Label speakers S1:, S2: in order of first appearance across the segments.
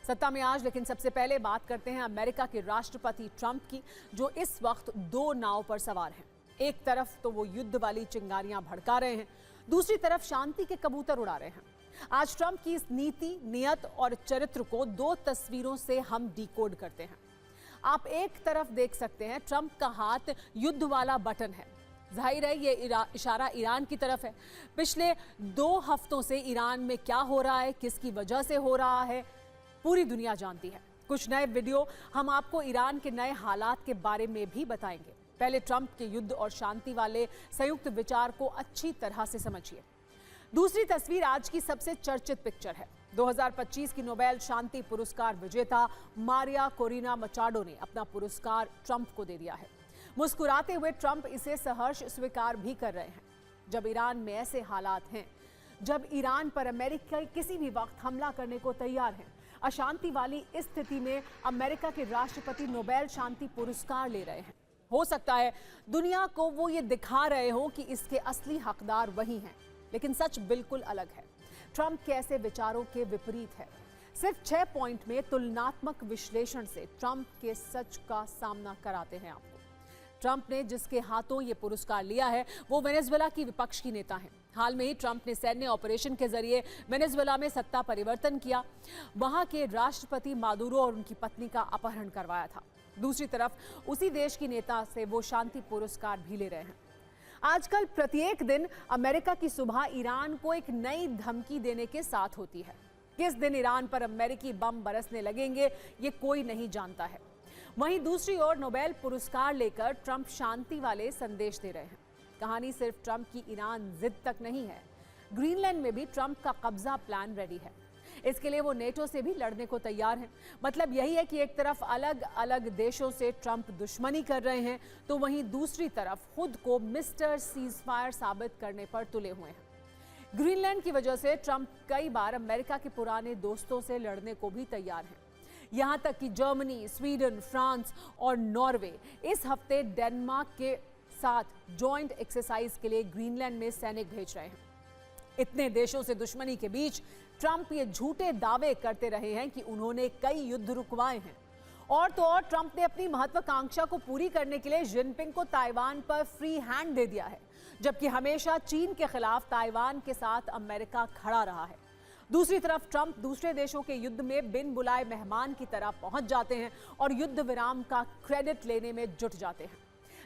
S1: सत्ता में आज, लेकिन सबसे पहले बात करते हैं अमेरिका के राष्ट्रपति ट्रंप की, जो इस वक्त दो नाव पर सवार हैं। एक तरफ तो वो युद्ध वाली चिंगारियां भड़का रहे हैं, दूसरी तरफ शांति के कबूतर उड़ा रहे हैं। आज ट्रंप की इस नीति, नियत और चरित्र को दो तस्वीरों से हम डिकोड करते हैं। आप एक तरफ देख सकते हैं ट्रंप का हाथ युद्ध वाला बटन है। जाहिर है ये इशारा ईरान की तरफ है। पिछले 2 हफ्तों से ईरान में क्या हो रहा है, किसकी वजह से हो रहा है, पूरी दुनिया जानती है। कुछ नए वीडियो हम आपको ईरान के नए हालात के बारे में भी बताएंगे। पहले ट्रंप के युद्ध और शांति वाले संयुक्त विचार को अच्छी तरह से समझिए। दूसरी तस्वीर आज की सबसे चर्चित पिक्चर है। 2025 की नोबेल शांति पुरस्कार विजेता मारिया कोरिना मचाडो ने अपना पुरस्कार ट्रंप को दे दिया है। मुस्कुराते हुए ट्रंप इसे सहर्ष स्वीकार भी कर रहे हैं। जब ईरान में ऐसे हालात हैं, जब ईरान पर अमेरिका किसी भी वक्त हमला करने को तैयार है, अशांति वाली इस स्थिति में अमेरिका के राष्ट्रपति नोबेल शांति पुरस्कार ले रहे हैं। हो सकता है दुनिया को वो ये दिखा रहे हो कि इसके असली हकदार वही हैं, लेकिन सच बिल्कुल अलग है। ट्रंप के ऐसे विचारों के विपरीत है। सिर्फ 6 पॉइंट में तुलनात्मक विश्लेषण से ट्रंप के सच का सामना कराते हैं आपको। ट्रंप ने जिसके हाथों ये पुरस्कार लिया है वो वेनेजुएला की विपक्ष की नेता है। हाल में ही ट्रंप ने सैन्य ऑपरेशन के जरिए वेनेजुएला में सत्ता परिवर्तन किया, वहां के राष्ट्रपति मादुरो और उनकी पत्नी का अपहरण करवाया था। दूसरी तरफ उसी देश की नेता से वो शांति पुरस्कार भी ले रहे हैं। आजकल प्रत्येक दिन अमेरिका की सुबह ईरान को एक नई धमकी देने के साथ होती है। किस दिन ईरान पर अमेरिकी बम बरसने लगेंगे ये कोई नहीं जानता है। वहीं दूसरी ओर नोबेल पुरस्कार लेकर ट्रंप शांति वाले संदेश दे रहे हैं। कहानी सिर्फ ट्रंप की ईरान जिद तक नहीं है। ग्रीनलैंड में भी ट्रंप का कब्जा प्लान रेडी है। इसके लिए वो नेटो से भी लड़ने को तैयार हैं। मतलब यही है कि एक तरफ अलग अलग देशों से ट्रंप दुश्मनी कर रहे हैं, तो वहीं दूसरी तरफ खुद को मिस्टर सीजफायर साबित करने पर तुले हुए हैं। ग्रीनलैंड की वजह से ट्रंप कई बार अमेरिका के पुराने दोस्तों से लड़ने को भी तैयार हैं। यहां तक कि जर्मनी, स्वीडन, फ्रांस और नॉर्वे इस हफ्ते डेनमार्क के साथ जॉइंट एक्सरसाइज के लिए ग्रीनलैंड में सैनिक भेज रहे हैं। इतने देशों से दुश्मनी के बीच ट्रंप ये झूठे दावे करते रहे हैं कि उन्होंने कई युद्ध रुकवाए हैं। और तो और ट्रंप ने अपनी महत्वाकांक्षा को पूरी करने के लिए जिनपिंग को ताइवान पर फ्री हैंड दे दिया है, जबकि हमेशा चीन के खिलाफ ताइवान के साथ अमेरिका खड़ा रहा है। दूसरी तरफ ट्रंप दूसरे देशों के युद्ध में बिन बुलाए मेहमान की तरह पहुंच जाते हैं और युद्ध विराम का क्रेडिट लेने में जुट जाते हैं।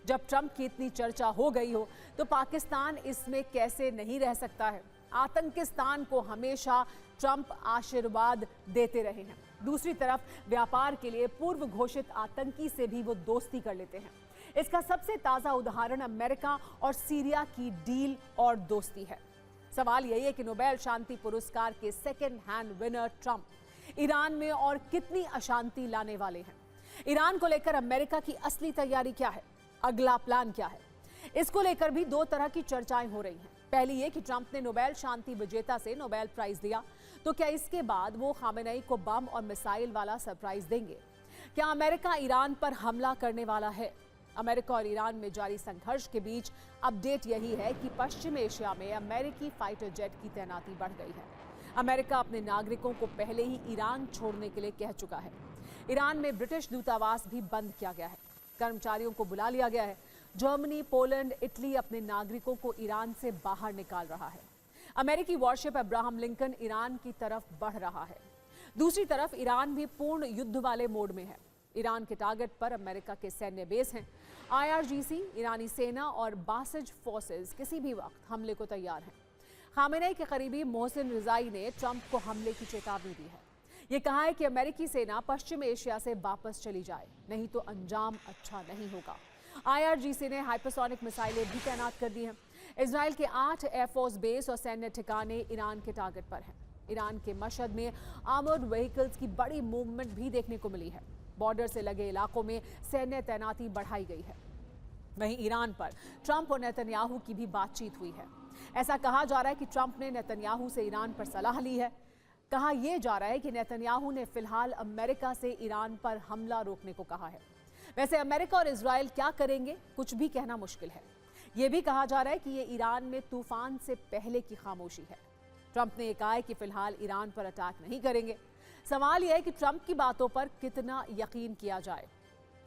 S1: जब ट्रंप की इतनी चर्चा हो गई हो तो पाकिस्तान इसमें कैसे नहीं रह सकता है। आतंकिस्तान को हमेशा ट्रंप आशीर्वाद देते रहे हैं। दूसरी तरफ व्यापार के लिए पूर्व घोषित आतंकी से भी वो दोस्ती कर लेते हैं। इसका सबसे ताजा उदाहरण अमेरिका और सीरिया की डील और दोस्ती है। सवाल यही है कि नोबेल शांति पुरस्कार के second hand winner Trump Iran में और कितनी अशांति लाने वाले हैं। ईरान को लेकर अमेरिका की असली तैयारी क्या है, अगला प्लान क्या है, इसको लेकर भी 2 तरह की चर्चाएं हो रही हैं। पहली ये कि ट्रंप ने नोबेल शांति विजेता से नोबेल प्राइज लिया, तो क्या इसके बाद वो खामेनेई को बम और मिसाइल वाला सरप्राइज देंगे? क्या अमेरिका ईरान पर हमला करने वाला है? अमेरिका और ईरान में जारी संघर्ष के बीच अपडेट यही है कि पश्चिम एशिया में अमेरिकी फाइटर जेट की तैनाती बढ़ गई है। अमेरिका अपने नागरिकों को पहले ही ईरान छोड़ने के लिए कह चुका है। ईरान में ब्रिटिश दूतावास भी बंद किया गया है, कर्मचारियों को बुला लिया गया है। जर्मनी, पोलैंड, इटली अपने नागरिकों को ईरान से बाहर निकाल रहा है। अमेरिकी वॉरशिप अब्राहम लिंकन ईरान की तरफ बढ़ रहा है। दूसरी तरफ ईरान भी पूर्ण युद्ध वाले मोड में है। ईरान के टारगेट पर अमेरिका के सैन्य बेस हैं। IRGC, ईरानी सेना और बासिज फोर्सेस किसी भी वक्त हमले को तैयार हैं। खामेनेई के करीबी मोहसिन रिजाई ने ट्रंप को हमले की चेतावनी दी है। ये कहा है कि अमेरिकी सेना पश्चिम एशिया से वापस चली जाए, नहीं तो अंजाम अच्छा नहीं होगा। IRGC ने हाइपरसोनिक मिसाइलें भी तैनात कर दी हैं। इजराइल के 8 एयरफोर्स बेस और सैन्य ठिकाने ईरान के टारगेट पर हैं। ईरान के मशहद में आर्मर्ड व्हीकल्स की बड़ी मूवमेंट भी देखने को मिली है। बॉर्डर से लगे इलाकों में सैन्य तैनाती बढ़ाई गई है। वहीं ईरान पर ट्रंप और नेतन्याहू की भी बातचीत हुई है। ऐसा कहा जा रहा है कि ट्रंप ने नेतन्याहू से ईरान पर सलाह ली है। कहा यह जा रहा है कि नेतन्याहू ने फिलहाल अमेरिका से ईरान पर हमला रोकने को कहा है। वैसे अमेरिका और इजराइल क्या करेंगे, कुछ भी कहना मुश्किल है। यह भी कहा जा रहा है कि ये ईरान में तूफान से पहले की खामोशी है। ट्रंप ने कहा है कि फिलहाल ईरान पर अटैक नहीं करेंगे। सवाल यह है कि ट्रंप की बातों पर कितना यकीन किया जाए।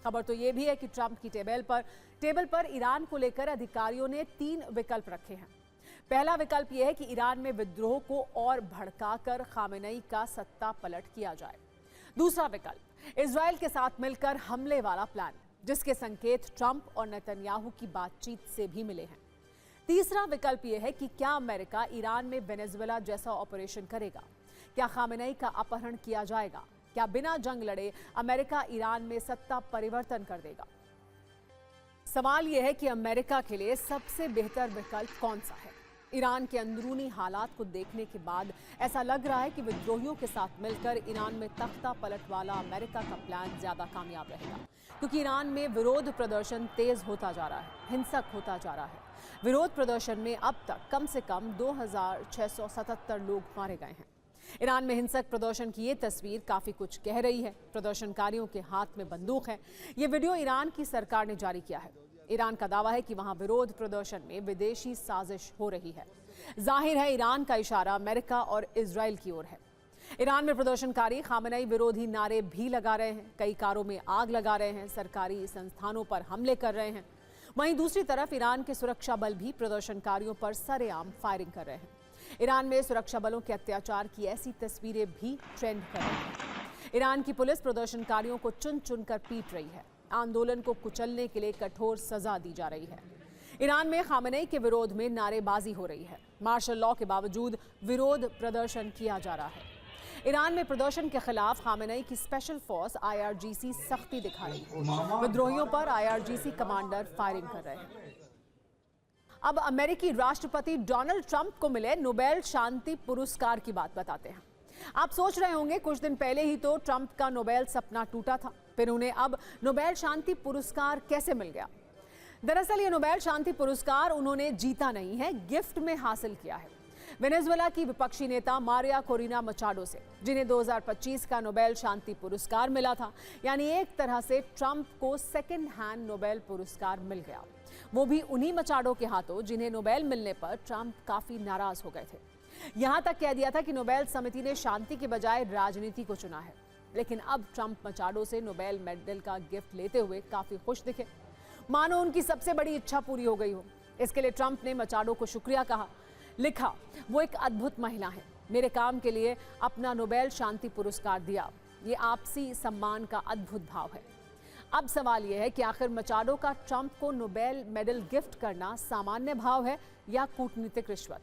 S1: खबर तो यह भी है कि ट्रंप की टेबल पर ईरान को लेकर अधिकारियों ने 3 विकल्प रखे हैं। पहला विकल्प यह है कि ईरान में विद्रोह को और भड़काकर खामेनेई का सत्ता पलट किया जाए। दूसरा विकल्प इजराइल के साथ मिलकर हमले वाला प्लान, जिसके संकेत ट्रंप और नेतन्याहू की बातचीत से भी मिले हैं। तीसरा विकल्प यह है कि क्या अमेरिका ईरान में वेनेजुएला जैसा ऑपरेशन करेगा? क्या खामेनेई का अपहरण किया जाएगा? क्या बिना जंग लड़े अमेरिका ईरान में सत्ता परिवर्तन कर देगा? सवाल यह है कि अमेरिका के लिए सबसे बेहतर विकल्प कौन सा है? ईरान के अंदरूनी हालात को देखने के बाद ऐसा लग रहा है कि विद्रोहियों के साथ मिलकर ईरान में तख्ता पलट वाला अमेरिका का प्लान ज्यादा कामयाब रहेगा, क्योंकि ईरान में विरोध प्रदर्शन तेज होता जा रहा है, हिंसक होता जा रहा है। विरोध प्रदर्शन में अब तक कम से कम 2677 लोग मारे गए हैं। ईरान में हिंसक प्रदर्शन की ये तस्वीर काफी कुछ कह रही है। प्रदर्शनकारियों के हाथ में बंदूक है। ये वीडियो ईरान की सरकार ने जारी किया है। ईरान का दावा है कि वहां विरोध प्रदर्शन में विदेशी साजिश हो रही है। जाहिर है ईरान का इशारा अमेरिका और इजराइल की ओर है। ईरान में प्रदर्शनकारी खामेनेई विरोधी नारे भी लगा रहे हैं, कई कारों में आग लगा रहे हैं, सरकारी संस्थानों पर हमले कर रहे हैं। वहीं दूसरी तरफ ईरान के सुरक्षा बल भी प्रदर्शनकारियों पर सरेआम फायरिंग कर रहे हैं। ईरान में सुरक्षा बलों के अत्याचार की ऐसी तस्वीरें भी ट्रेंड कर रही हैं। ईरान की पुलिस प्रदर्शनकारियों को चुन चुनकर पीट रही है। आंदोलन को कुचलने के लिए कठोर सजा दी जा रही है। ईरान में खामेनेई के विरोध में नारेबाजी हो रही है। मार्शल लॉ के बावजूद विरोध प्रदर्शन किया जा रहा है। ईरान में प्रदर्शन के खिलाफ खामेनेई की स्पेशल फोर्स IRGC सख्ती दिखा रही है। विद्रोहियों पर IRGC कमांडर फायरिंग कर रहे हैं। अब अमेरिकी राष्ट्रपति डोनाल्ड ट्रंप को मिले नोबेल शांति पुरस्कार की बात बताते हैं। आप सोच रहे होंगे कुछ दिन पहले ही तो ट्रंप का नोबेल सपना टूटा था, फिर उन्हें अब नोबेल शांति पुरस्कार कैसे मिल गया? दरअसल ये नोबेल शांति पुरस्कार उन्होंने जीता नहीं है, गिफ्ट में हासिल किया है। वेनेजुएला की विपक्षी नेता मारिया कोरिना मचाडो से, जिन्हें 2025 का नोबेल शांति पुरस्कार मिला था। यानी एक तरह से ट्रंप को सेकंड हैंड नोबेल पुरस्कार मिल गया, वो भी उन्हीं मचाडो के हाथों जिन्हें नोबेल मिलने पर ट्रंप काफी नाराज हो गए थे। यहां तक कह दिया था कि नोबेल समिति ने शांति के बजाय राजनीति को चुना है। लेकिन अब ट्रंप मचाडो से नोबेल मेडल का गिफ्ट लेते हुए काफी खुश दिखे, मानो उनकी सबसे बड़ी इच्छा पूरी हो गई हो। इसके लिए ट्रंप ने मचाडो को शुक्रिया कहा, लिखा, वो एक अद्भुत महिला है, मेरे काम के लिए अपना नोबेल शांति पुरस्कार दिया। ये आपसी सम्मान का अद्भुत भाव है। अब सवाल यह है कि आखिर मचाडो का ट्रंप को नोबेल मेडल गिफ्ट करना सामान्य भाव है या कूटनीतिक रिश्वत?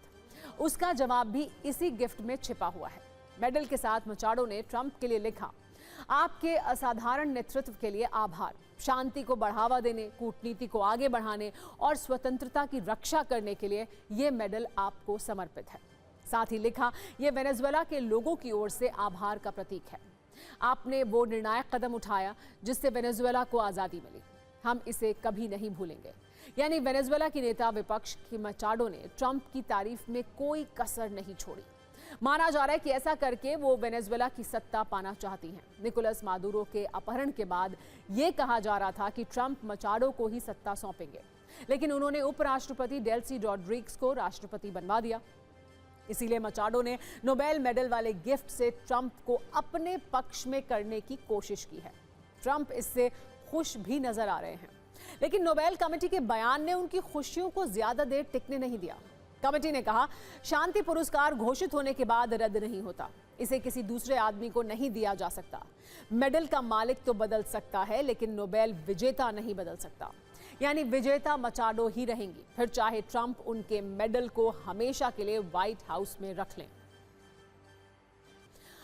S1: उसका जवाब भी इसी गिफ्ट में छिपा हुआ है। मेडल के साथ मचाडो ने ट्रंप के लिए लिखा, आपके असाधारण नेतृत्व के लिए आभार। शांति को बढ़ावा देने, कूटनीति को आगे बढ़ाने और स्वतंत्रता की रक्षा करने के लिए ये मेडल आपको समर्पित है। साथ ही लिखा, ये वेनेजुएला के लोगों की ओर से आभार का प्रतीक है। आपने वो निर्णायक कदम उठाया जिससे वेनेजुएला को आज़ादी मिली, हम इसे कभी नहीं भूलेंगे। यानी वेनेजुएला की नेता विपक्ष की मचाडो ने ट्रंप की तारीफ में कोई कसर नहीं छोड़ी। माना जा रहा है कि ऐसा करके वो वेनेजुएला की सत्ता पाना चाहती हैं। निकोलस मादुरो के अपहरण के बाद ये कहा जा रहा था कि ट्रंप मचाडो को ही सत्ता सौंपेंगे, लेकिन उन्होंने उपराष्ट्रपति डेल्सी रॉड्रिग्स को राष्ट्रपति बनवा दिया। इसीलिए मचाडो ने नोबेल मेडल वाले गिफ्ट से ट्रंप को अपने पक्ष में करने की कोशिश की है। ट्रंप इससे खुश भी नजर आ रहे हैं, लेकिन नोबेल कमेटी के बयान ने उनकी खुशियों को ज्यादा देर टिकने नहीं दिया। कमेटी ने कहा, शांति पुरस्कार घोषित होने के बाद रद्द नहीं होता, इसे किसी दूसरे आदमी को नहीं दिया जा सकता। मेडल का मालिक तो बदल सकता है, लेकिन नोबेल विजेता नहीं बदल सकता। यानी विजेता मचाडो ही रहेंगी, फिर चाहे ट्रंप उनके मेडल को हमेशा के लिए व्हाइट हाउस में रख लें।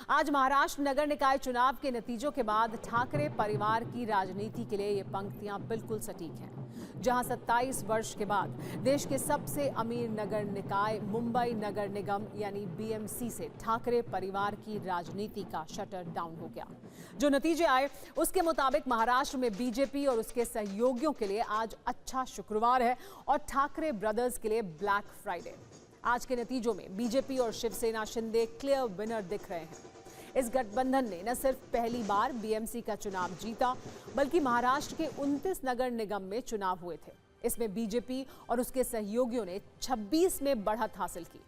S1: आज महाराष्ट्र नगर निकाय चुनाव के नतीजों के बाद ठाकरे परिवार की राजनीति के लिए ये पंक्तियां बिल्कुल सटीक हैं। जहां 27 वर्ष के बाद देश के सबसे अमीर नगर निकाय मुंबई नगर निगम यानी BMC से ठाकरे परिवार की राजनीति का शटर डाउन हो गया। जो नतीजे आए उसके मुताबिक महाराष्ट्र में बीजेपी और उसके सहयोगियों के लिए आज अच्छा शुक्रवार है और ठाकरे ब्रदर्स के लिए ब्लैक फ्राइडे। आज के नतीजों में बीजेपी और शिवसेना शिंदे क्लियर विनर दिख रहे हैं। इस गठबंधन ने न सिर्फ पहली बार BMC का चुनाव जीता, बल्कि महाराष्ट्र के 29 नगर निगम में चुनाव हुए थे। इसमें बीजेपी और उसके सहयोगियों ने 26 में बढ़त हासिल की।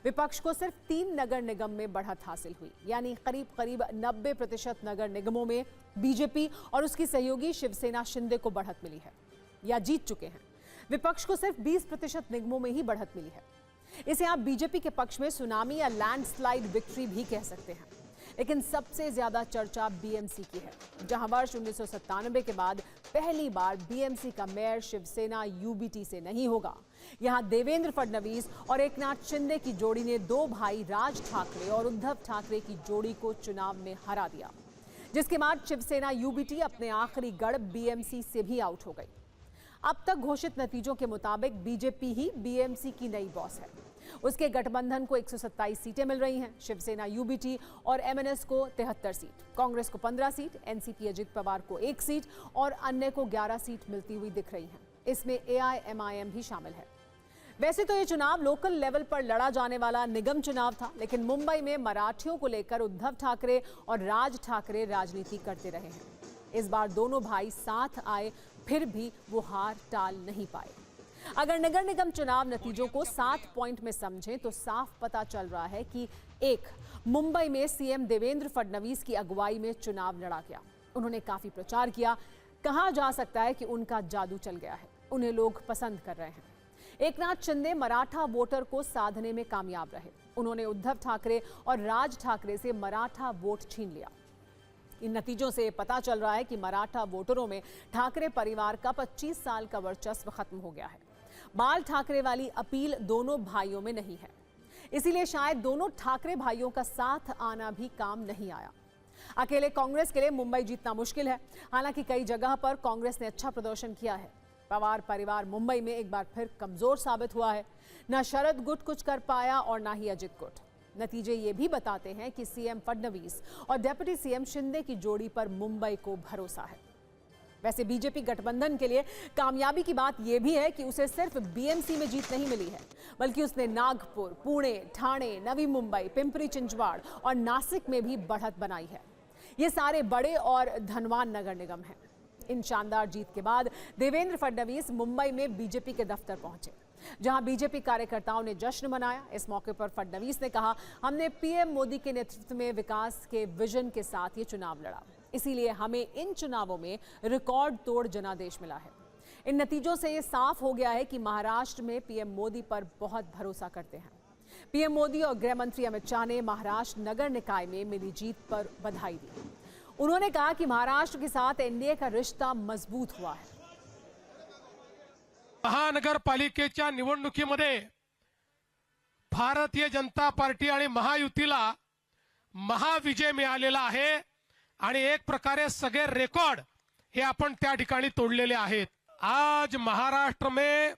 S1: विपक्ष को सिर्फ 3 नगर निगम में बढ़त हासिल हुई, यानी करीब 90% नगर निगमों में बीजेपी और उसकी सहयोगी शिवसेना शिंदे को बढ़त मिली है या जीत चुके हैं। विपक्ष को सिर्फ 20% निगमों में ही बढ़त मिली है। इसे आप बीजेपी के पक्ष में सुनामी या लैंडस्लाइड विक्ट्री भी कह सकते हैं। लेकिन सबसे ज्यादा चर्चा बीएमसी की है, जहां वर्ष 1997 के बाद पहली बार बीएमसी का मेयर शिवसेना यूबीटी से नहीं होगा। यहां देवेंद्र फडणवीस और एकनाथ शिंदे की जोड़ी ने 2 भाई राज ठाकरे और उद्धव ठाकरे की जोड़ी को चुनाव में हरा दिया, जिसके बाद शिवसेना यूबीटी अपने आखिरी गढ़ बीएमसी से भी आउट हो गई। अब तक घोषित नतीजों के मुताबिक बीजेपी ही बीएमसी की नई बॉस है। उसके गठबंधन को 127 सीटें मिल रही हैं, शिवसेना यूबीटी और एमएनएस को 73 सीट, कांग्रेस को 15 सीट, एनसीपी अजित पवार को 1 सीट और अन्य को 11 सीट मिलती हुई दिख रही हैं। इसमें एआईएमआईएम भी शामिल है। वैसे तो ये चुनाव लोकल लेवल पर लड़ा जाने वाला निगम चुनाव था, लेकिन मुंबई में मराठियों को लेकर उद्धव ठाकरे और राज ठाकरे राजनीति करते रहे हैं। इस बार दोनों भाई साथ आए, फिर भी वो हार टाल नहीं पाए। अगर नगर निगम चुनाव नतीजों को 7 पॉइंट में समझें तो साफ पता चल रहा है कि 1, मुंबई में सीएम देवेंद्र फडणवीस की अगुवाई में चुनाव लड़ा गया। उन्होंने काफी प्रचार किया, कहा जा सकता है कि उनका जादू चल गया है, उन्हें लोग पसंद कर रहे हैं। एकनाथ शिंदे मराठा वोटर को साधने में कामयाब रहे। उन्होंने उद्धव ठाकरे और राज ठाकरे से मराठा वोट छीन लिया। इन नतीजों से पता चल रहा है कि मराठा वोटरों में ठाकरे परिवार का 25 साल का वर्चस्व खत्म हो गया है। बाल ठाकरे वाली अपील दोनों भाइयों में नहीं है, इसीलिए शायद दोनों ठाकरे भाइयों का साथ आना भी काम नहीं आया। अकेले कांग्रेस के लिए मुंबई जीतना मुश्किल है, हालांकि कई जगह पर कांग्रेस ने अच्छा प्रदर्शन किया है। पवार परिवार मुंबई में एक बार फिर कमजोर साबित हुआ है। न शरद गुट कुछ कर पाया और न ही अजित गुट। नतीजे ये भी बताते हैं कि सीएम फडणवीस और डिप्टी सीएम शिंदे की जोड़ी पर मुंबई को भरोसा है। वैसे बीजेपी गठबंधन के लिए कामयाबी की बात यह भी है कि उसे सिर्फ बीएमसी में जीत नहीं मिली है, बल्कि उसने नागपुर, पुणे, ठाणे, नवी मुंबई, पिंपरी चिंचवाड़ और नासिक में भी बढ़त बनाई है। ये सारे बड़े और धनवान नगर निगम हैं। इन शानदार जीत के बाद देवेंद्र फडणवीस मुंबई में बीजेपी के दफ्तर पहुंचे, जहां बीजेपी कार्यकर्ताओं ने जश्न मनाया। इस मौके पर फडणवीस ने कहा, हमने पीएम मोदी के नेतृत्व में विकास के विजन के साथ ये चुनाव लड़ा, इसीलिए हमें इन चुनावों में रिकॉर्ड तोड़ जनादेश मिला है। इन नतीजों से ये साफ हो गया है कि महाराष्ट्र में पीएम मोदी पर बहुत भरोसा करते हैं। पीएम मोदी और गृह मंत्री अमित शाह ने महाराष्ट्र नगर निकाय में मिली जीत पर बधाई दी। उन्होंने कहा कि महाराष्ट्र के साथ एनडीए का रिश्ता मजबूत हुआ है।
S2: महानगरपालिकेच्या निवडणुकीमध्ये भारतीय जनता पार्टी आणि महायुतीला महाविजय मिळालेला आहे आणि एक प्रकारे सगळे रेकॉर्ड हे आपण त्या ठिकाणी तोडलेले आहेत। आज महाराष्ट्र में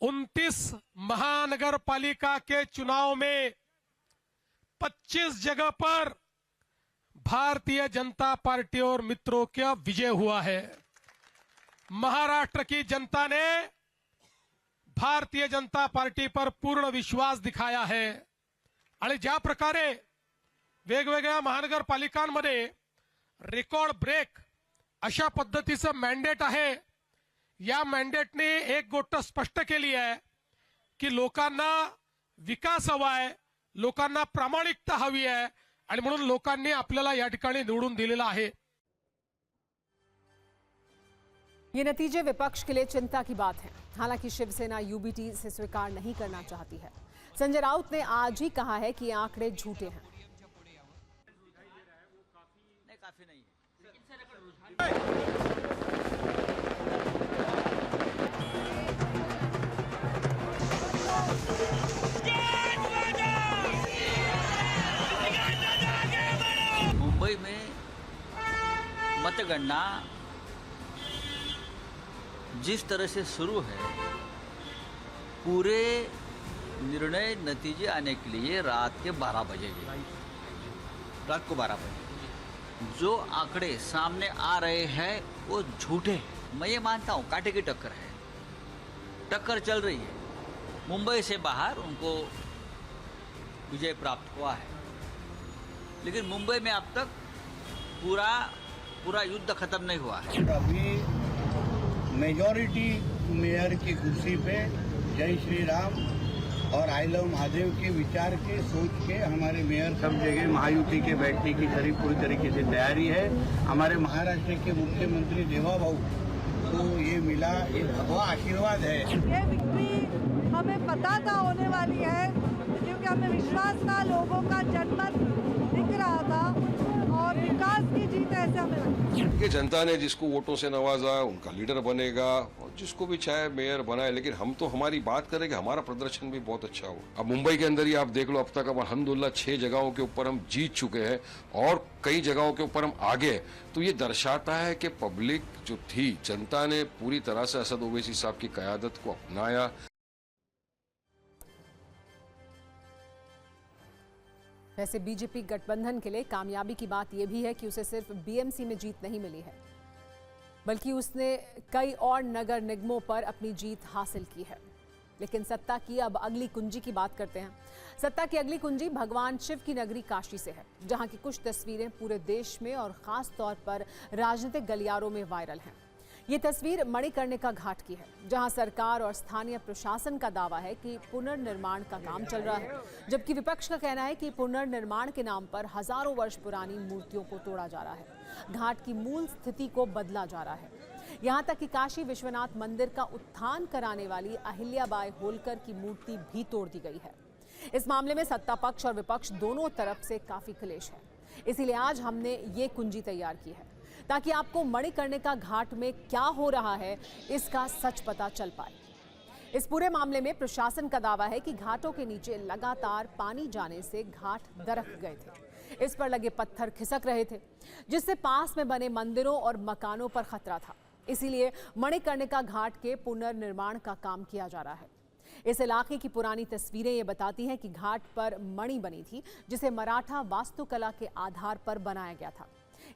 S2: 29 महानगरपालिका के चुनाव में 25 जगह पर भारतीय जनता पार्टी और मित्रों का विजय हुआ है। महाराष्ट्र की जनता ने भारतीय जनता पार्टी पर पूर्ण विश्वास दिखाया है आणि ज्या प्रकारे वेगवेगळ्या महानगरपालिकांमध्ये रेकॉर्ड ब्रेक अशा पद्धतीचं मॅन्डेट आहे, या मॅन्डेटने एक गोष्ट स्पष्ट केली आहे की लोकांना विकास हवा आहे, लोकांना प्रामाणिकता हवी आहे आणि म्हणून लोकांनी आपल्याला या ठिकाणी निवडून दिलेला आहे।
S1: ये नतीजे विपक्ष के लिए चिंता की बात है। हालांकि शिवसेना यूबीटी से स्वीकार नहीं करना चाहती है। संजय राउत ने आज ही कहा है कि ये आंकड़े झूठे हैं।
S3: काफी नहीं है। मुंबई में मतगणना जिस तरह से शुरू है, पूरे निर्णय नतीजे आने के लिए रात के 12 बजेगी, रात को 12 बजे। जो आंकड़े सामने आ रहे हैं वो झूठे हैं। मैं ये मानता हूँ कांटे की टक्कर है, टक्कर चल रही है। मुंबई से बाहर उनको विजय प्राप्त हुआ है, लेकिन मुंबई में अब तक पूरा युद्ध खत्म नहीं हुआ है।
S4: अभी मेजॉरिटी मेयर की कुर्सी पे जय श्री राम और आई लव महादेव के विचार के सोच के हमारे मेयर सब जगह महायुति के बैठने की पूरी तरीके से तैयारी है। हमारे महाराष्ट्र के मुख्यमंत्री देवाभाऊ को ये मिला, ये भगवा आशीर्वाद है।
S5: ये विक्ट्री हमें पता था होने वाली है, क्योंकि हमें विश्वास था, लोगों का जनमत दिख रहा था और विकास की जीत ऐसे हमें लगती है
S6: कि जनता ने जिसको वोटों से नवाजा उनका लीडर बनेगा और जिसको भी चाहे मेयर बनाए, लेकिन हम तो हमारी बात करें कि हमारा प्रदर्शन भी बहुत अच्छा हो। अब मुंबई के अंदर ही आप देख लो, अब तक अब अल्हम्दुलिल्लाह 6 जगहों के ऊपर हम जीत चुके हैं और कई जगहों के ऊपर हम आगे। तो ये दर्शाता है कि पब्लिक जो थी, जनता ने पूरी तरह से असद ओवैसी साहब की क़यादत को अपनाया।
S1: वैसे बीजेपी गठबंधन के लिए कामयाबी की बात यह भी है कि उसे सिर्फ बीएमसी में जीत नहीं मिली है, बल्कि उसने कई और नगर निगमों पर अपनी जीत हासिल की है। लेकिन सत्ता की अब अगली कुंजी की बात करते हैं। सत्ता की अगली कुंजी भगवान शिव की नगरी काशी से है, जहां की कुछ तस्वीरें पूरे देश में और खास तौर पर राजनीतिक गलियारों में वायरल हैं। ये तस्वीर मणिकर्णिका घाट की है, जहां सरकार और स्थानीय प्रशासन का दावा है कि पुनर्निर्माण का काम चल रहा है, जबकि विपक्ष का कहना है कि पुनर्निर्माण के नाम पर हजारों वर्ष पुरानी मूर्तियों को तोड़ा जा रहा है, घाट की मूल स्थिति को बदला जा रहा है। यहां तक कि काशी विश्वनाथ मंदिर का उत्थान कराने वाली अहिल्याबाई होलकर की मूर्ति भी तोड़ दी गई है। इस मामले में सत्ता पक्ष और विपक्ष दोनों तरफ से काफी क्लेश है। इसीलिए आज हमने ये कुंजी तैयार की है, ताकि आपको मणिकर्णिका घाट में क्या हो रहा है इसका सच पता चल पाए। इस पूरे मामले में प्रशासन का दावा है कि घाटों के नीचे लगातार पानी जाने से घाट दरक गए थे। इस पर लगे पत्थर खिसक रहे थे, जिससे पास में बने मंदिरों और मकानों पर खतरा था। इसीलिए मणिकर्णिका घाट के पुनर्निर्माण का काम किया जा रहा है। इस इलाके की पुरानी तस्वीरें ये बताती हैं कि घाट पर मणि बनी थी, जिसे मराठा वास्तुकला के आधार पर बनाया गया था।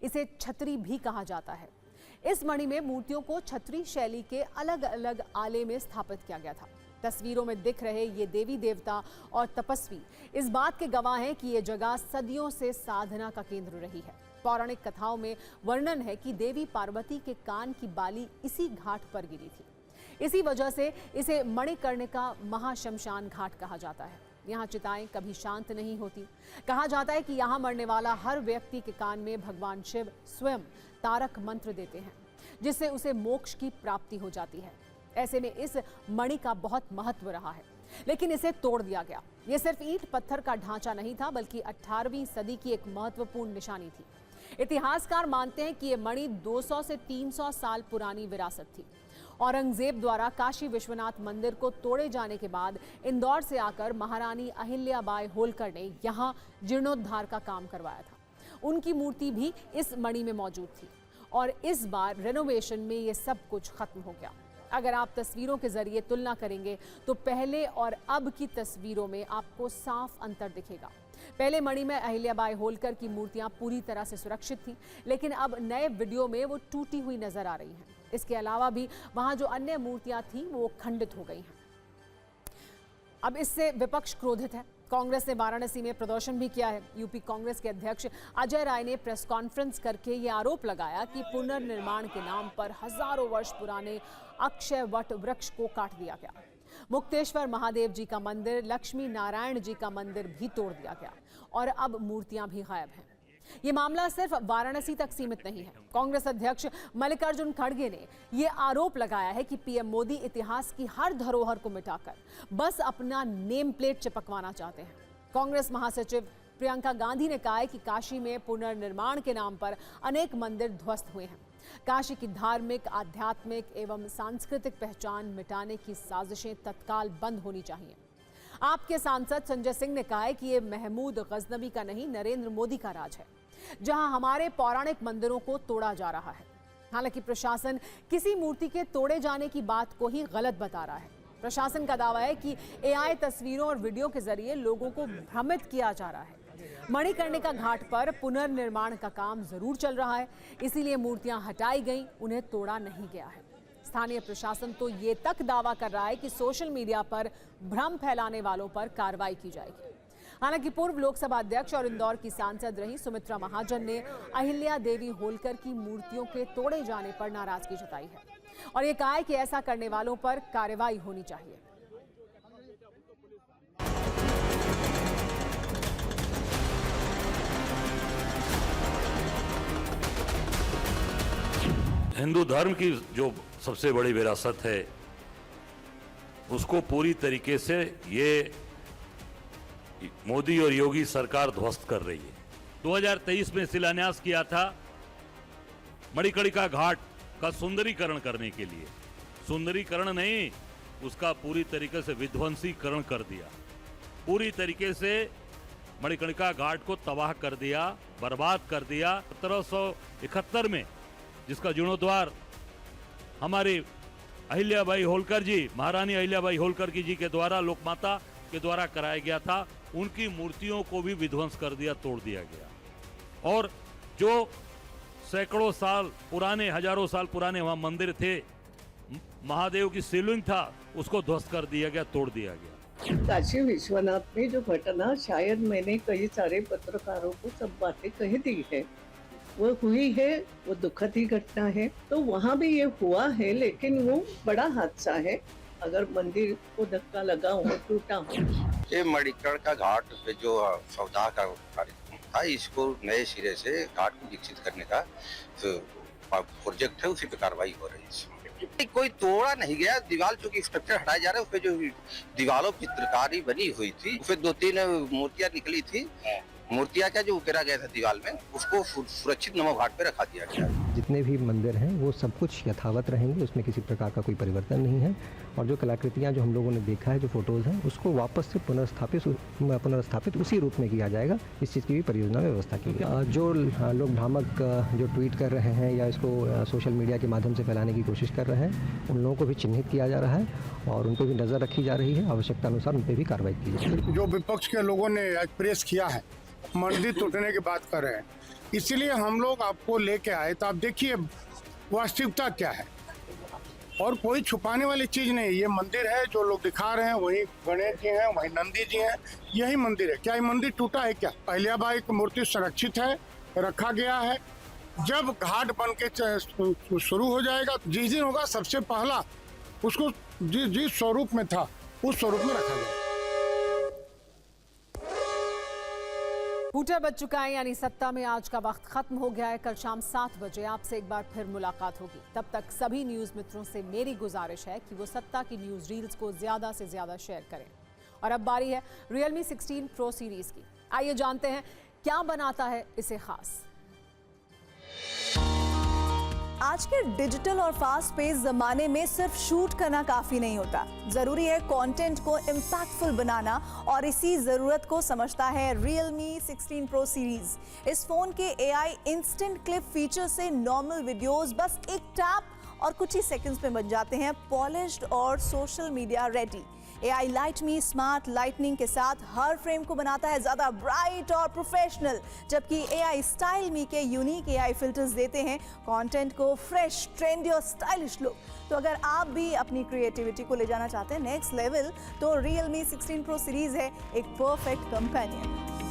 S1: इसे छतरी भी कहा जाता है। इस मणि में मूर्तियों को छतरी शैली के अलग अलग आले में स्थापित किया गया था। तस्वीरों में दिख रहे ये देवी देवता और तपस्वी इस बात के गवाह हैं कि ये जगह सदियों से साधना का केंद्र रही है। पौराणिक कथाओं में वर्णन है कि देवी पार्वती के कान की बाली इसी घाट पर गिरी थी। इसी वजह से इसे मणिकर्णिका महाशमशान घाट कहा जाता है। यहाँ चिताएं कभी शांत नहीं होती। कहा जाता है कि यहाँ मरने वाला हर व्यक्ति के कान में भगवान शिव स्वयं तारक मंत्र देते हैं, जिससे उसे मोक्ष की प्राप्ति हो जाती है। ऐसे में इस मणि का बहुत महत्व रहा है, लेकिन इसे तोड़ दिया गया। ये सिर्फ ईंट पत्थर का ढांचा नहीं था, बल्कि 18वीं सदी की एक महत्वपूर्ण निशानी थी। इतिहासकार मानते हैं कि ये मणि 200 से 300 साल पुरानी विरासत थी। औरंगजेब द्वारा काशी विश्वनाथ मंदिर को तोड़े जाने के बाद इंदौर से आकर महारानी अहिल्याबाई होलकर ने यहाँ जीर्णोद्धार का काम करवाया था। उनकी मूर्ति भी इस मणि में मौजूद थी और इस बार रेनोवेशन में ये सब कुछ खत्म हो गया। अगर आप तस्वीरों के जरिए तुलना करेंगे तो पहले और अब की तस्वीरों में आपको साफ अंतर दिखेगा। पहले मणि में अहिल्याबाई होलकर की मूर्तियां पूरी तरह से सुरक्षित थी, लेकिन अब नए वीडियो में वो टूटी हुई नजर आ रही हैं। इसके अलावा भी वहां जो अन्य मूर्तियां थीं वो खंडित हो गई हैं। अब इससे विपक्ष क्रोधित है। कांग्रेस ने वाराणसी में प्रदर्शन भी किया है। यूपी कांग्रेस के अध्यक्ष अजय राय ने प्रेस कॉन्फ्रेंस करके ये आरोप लगाया कि पुनर्निर्माण के नाम पर हजारों वर्ष पुराने अक्षय वट वृक्ष को काट दिया गया। मुक्तेश्वर महादेव जी का मंदिर, लक्ष्मी नारायण जी का मंदिर भी तोड़ दिया गया और अब मूर्तियां भी गायब हैं। ये मामला सिर्फ वाराणसी तक सीमित नहीं है। कांग्रेस अध्यक्ष मल्लिकार्जुन खड़गे ने ये आरोप लगाया है कि पीएम मोदी इतिहास की हर धरोहर को मिटाकर बस अपना नेम प्लेट चिपकवाना चाहते हैं। कांग्रेस महासचिव प्रियंका गांधी ने कहा है कि काशी में पुनर्निर्माण के नाम पर अनेक मंदिर ध्वस्त हुए हैं। काशी की धार्मिक, आध्यात्मिक एवं सांस्कृतिक पहचान मिटाने की साजिशें तत्काल बंद होनी चाहिए। आपके सांसद संजय सिंह ने कहा है कि ये महमूद गजनवी का नहीं, नरेंद्र मोदी का राज है, जहां हमारे पौराणिक मंदिरों को तोड़ा जा रहा है। हालांकि प्रशासन किसी मूर्ति के तोड़े जाने की बात को ही गलत बता रहा है। प्रशासन का दावा है कि एआई तस्वीरों और वीडियो के जरिए लोगों को भ्रमित किया जा रहा है। मणिकर्णिका घाट पर पुनर्निर्माण का काम जरूर चल रहा है, इसीलिए मूर्तियां हटाई गई, उन्हें तोड़ा नहीं गया है। स्थानीय प्रशासन तो ये तक दावा कर रहा है कि सोशल मीडिया पर भ्रम फैलाने वालों पर कार्रवाई की जाएगी। हालांकि पूर्व लोकसभा अध्यक्ष और इंदौर की सांसद रही सुमित्रा महाजन ने अहिल्या देवी होलकर की मूर्तियों के तोड़े जाने पर नाराजगी जताई है और ये कहा है कि ऐसा करने वालों पर कार्रवाई होनी चाहिए।
S7: हिंदू धर्म की जो सबसे बड़ी विरासत है उसको पूरी तरीके से ये मोदी और योगी सरकार ध्वस्त कर रही है। 2023 में शिलान्यास किया था मणिकर्णिका घाट का सुंदरीकरण करने के लिए, सुंदरीकरण नहीं, उसका पूरी तरीके से विध्वंसीकरण कर दिया। पूरी तरीके से मणिकर्णिका घाट को तबाह कर दिया, बर्बाद कर दिया। 1771 में जिसका जीर्णोद्वार हमारी अहिल्याबाई होलकर जी, महारानी अहिल्याबाई होलकर जी के द्वारा, लोकमाता के द्वारा कराया गया था, उनकी मूर्तियों को भी विध्वंस कर दिया, तोड़ दिया गया। और जो सैकड़ों साल पुराने, हजारों साल पुराने वहां मंदिर थे, महादेव की शिवलिंग था, उसको ध्वस्त कर दिया गया, तोड़ दिया गया।
S8: काशी विश्वनाथ में जो घटना, शायद मैंने कई सारे पत्रकारों को सब बातें कह दी है, वो हुई है, वो दुखद ही घटना है। तो वहाँ भी ये हुआ है, लेकिन वो बड़ा हादसा है। अगर मंदिर को धक्का लगा हो, टूटा हो।
S9: ये मणिकर्णिका घाट पे जो सौदा का कार्यक्रम था, इसको नए सिरे से घाट को विकसित करने का प्रोजेक्ट है, उसी पे कार्रवाई हो रही है। कोई तोड़ा नहीं गया, दीवार चूंकि स्ट्रक्चर हटाया जा रहा है, उसपे जो दीवारों की चित्रकारी बनी हुई थी, उसपे 2-3 मूर्तियां निकली थी। मूर्तियां क्या जो उकेरा गया था दीवार में, उसको सुरक्षित नमो घाट पे रखा दिया गया।
S10: जितने भी मंदिर हैं वो सब कुछ यथावत रहेंगे, उसमें किसी प्रकार का कोई परिवर्तन नहीं है। और जो कलाकृतियां जो हम लोगों ने देखा है, जो फोटोज़ हैं, उसको वापस से पुनर्स्थापित उसी रूप में किया जाएगा। इस चीज़ की भी परियोजना में व्यवस्था की गई। जो लोग भ्रामक जो ट्वीट कर रहे हैं या इसको सोशल मीडिया के माध्यम से फैलाने की कोशिश कर रहे हैं, उन लोगों को भी चिन्हित किया जा रहा है और उन पर भी नज़र रखी जा रही है। आवश्यकता अनुसार उन पर भी कार्रवाई की जाएगी।
S11: जो विपक्ष के लोगों ने आज प्रेस किया है, मंदिर टूटने की बात कर रहे हैं, इसीलिए हम लोग आपको लेके आए। तो आप देखिए वास्तविकता क्या है, और कोई छुपाने वाली चीज नहीं। ये मंदिर है जो लोग दिखा रहे हैं, वही गणेश जी हैं, वही नंदी जी हैं, यही मंदिर है। क्या ये मंदिर टूटा है? क्या अहिल्याबाई की मूर्ति सुरक्षित है, रखा गया है। जब घाट बन के शुरू हो जाएगा, जिस दिन होगा सबसे पहला उसको जिस स्वरूप में था उस स्वरूप में रखा जाएगा।
S1: फूटा बज चुका है, यानी सत्ता में आज का वक्त खत्म हो गया है। कल शाम 7 बजे आपसे एक बार फिर मुलाकात होगी। तब तक सभी न्यूज मित्रों से मेरी गुजारिश है कि वो सत्ता की न्यूज रील्स को ज्यादा से ज्यादा शेयर करें। और अब बारी है Realme 16 Pro सीरीज की। आइए जानते हैं क्या बनाता है इसे खास।
S12: आज के डिजिटल और फास्ट पेस जमाने में सिर्फ शूट करना काफी नहीं होता, जरूरी है कंटेंट को इम्पैक्टफुल बनाना, और इसी जरूरत को समझता है Realme 16 Pro सीरीज। इस फोन के AI इंस्टेंट क्लिप फीचर से नॉर्मल वीडियोस बस एक टैप और कुछ ही सेकंड्स में बन जाते हैं पॉलिश्ड और social media ready. AI light मी स्मार्ट लाइटनिंग के साथ हर फ्रेम को बनाता है ज्यादा ब्राइट और प्रोफेशनल, जबकि AI स्टाइल मी के यूनिक AI फिल्टर्स देते हैं कंटेंट को फ्रेश, ट्रेंडी और स्टाइलिश लुक। तो अगर आप भी अपनी क्रिएटिविटी को ले जाना चाहते हैं नेक्स्ट लेवल, तो Realme 16 Pro सीरीज है एक परफेक्ट कंपेनियन।